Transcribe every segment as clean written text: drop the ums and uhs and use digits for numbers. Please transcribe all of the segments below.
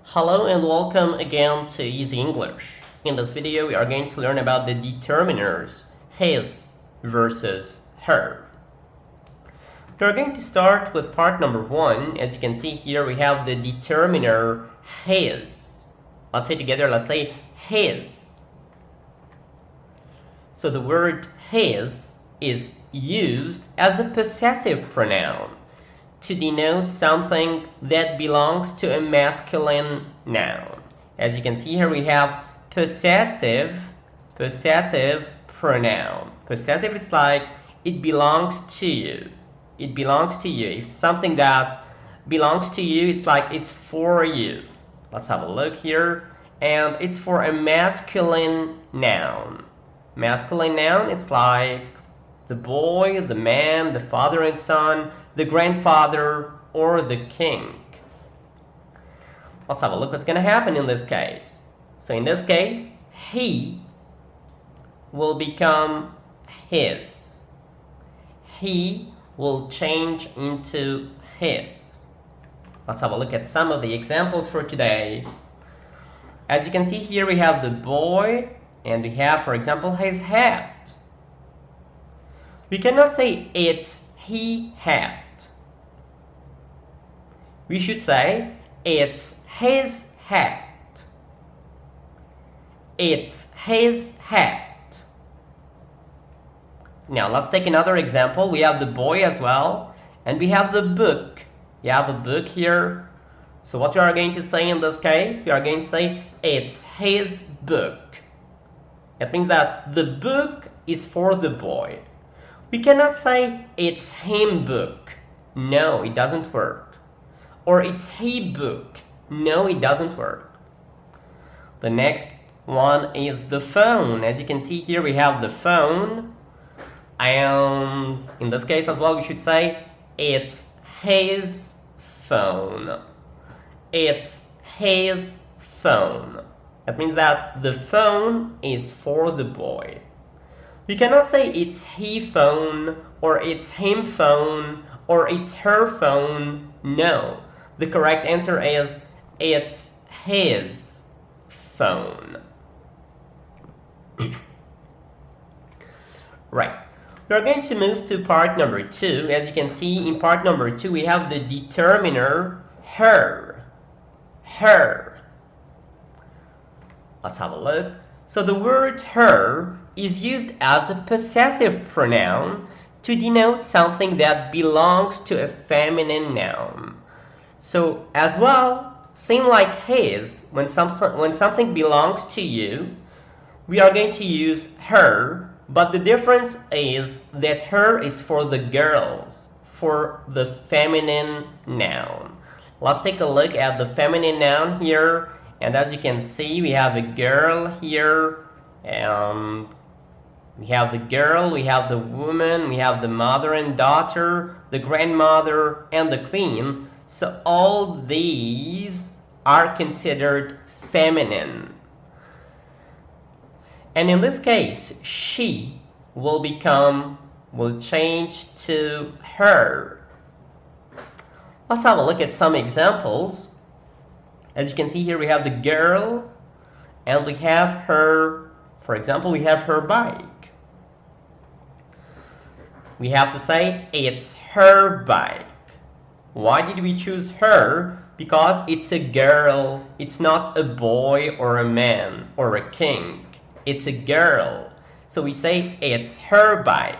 Hello and welcome again to Easy English. In this video, we are going to learn about the determiners, his versus her. We are going to start with part number 1. As you can see here, we have the determiner his. Let's say together, let's say his. So the word his is used as a possessive pronoun to denote something that belongs to a masculine noun. As you can see here, we have possessive pronoun. Possessive is like it belongs to you. It belongs to you. If something that belongs to you, it's like it's for you. Let's have a look here. And it's for a masculine noun. Masculine noun, it's like the boy, the man, the father and son, the grandfather, or the king. Let's have a look what's going to happen in this case. So in this case, he will become his. He will change into his. Let's have a look at some of the examples for today. As you can see here, we have the boy, and we have, for example, his hat. We cannot say it's he hat. We should say it's his hat. It's his hat. Now let's take another example. We have the boy as well, and we have the book. You have a book here. So what we are going to say in this case, we are going to say it's his book. It means that the book is for the boy. We cannot say it's him book. No, it doesn't work. Or it's he book. No, it doesn't work. The next one is the phone. As you can see here, we have the phone. And in this case as well, we should say it's his phone. It's his phone. That means that the phone is for the boy. We cannot say it's he phone, or it's him phone, or it's her phone. No. The correct answer is it's his phone. Right. We're going to move to part number 2. As you can see, in part number 2, we have the determiner her. Her. Let's have a look. So the word her is used as a possessive pronoun to denote something that belongs to a feminine noun. So as well, same like his, when something belongs to you, we are going to use her, but the difference is that her is for the girls, for the feminine noun. Let's take a look at the feminine noun here. And as you can see, we have a girl here, and we have the girl, we have the woman, we have the mother and daughter, the grandmother, and the queen. So all these are considered feminine. And in this case, she will change to her. Let's have a look at some examples. As you can see here, we have the girl, and we have her, for example, we have her bike. We have to say, it's her bike. Why did we choose her? Because it's a girl. It's not a boy or a man or a king. It's a girl. So we say, it's her bike.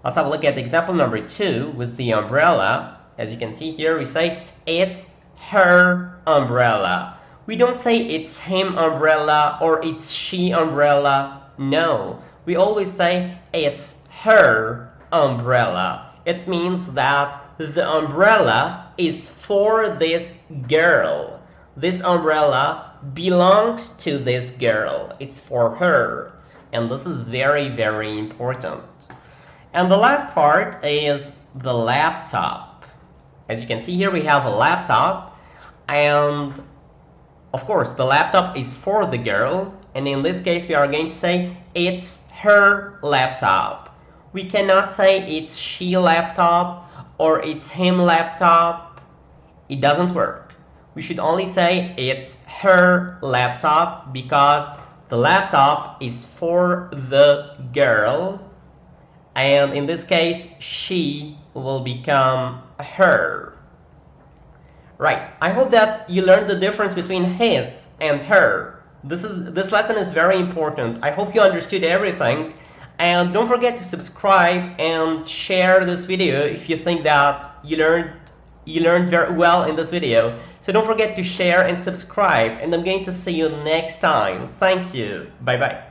Let's have a look at example number 2 with the umbrella. As you can see here, we say, it's her umbrella. We don't say it's him umbrella or it's she umbrella. No, we always say it's her umbrella. It means that the umbrella is for this girl. This umbrella belongs to this girl. It's for her. And this is very, very important. And the last part is the laptop. As you can see here, we have a laptop. And of course, the laptop is for the girl. And in this case, we are going to say it's her laptop. We cannot say it's she laptop or it's him laptop. It doesn't work. we should only say it's her laptop because the laptop is for the girl, and in this case she will become her. Right, I hope that you learned the difference between his and her. This lesson is very important. I hope you understood everything, and don't forget to subscribe and share this video if you think that you learned very well in this video. So don't forget to share and subscribe, and I'm going to see you next time. Thank you. Bye bye.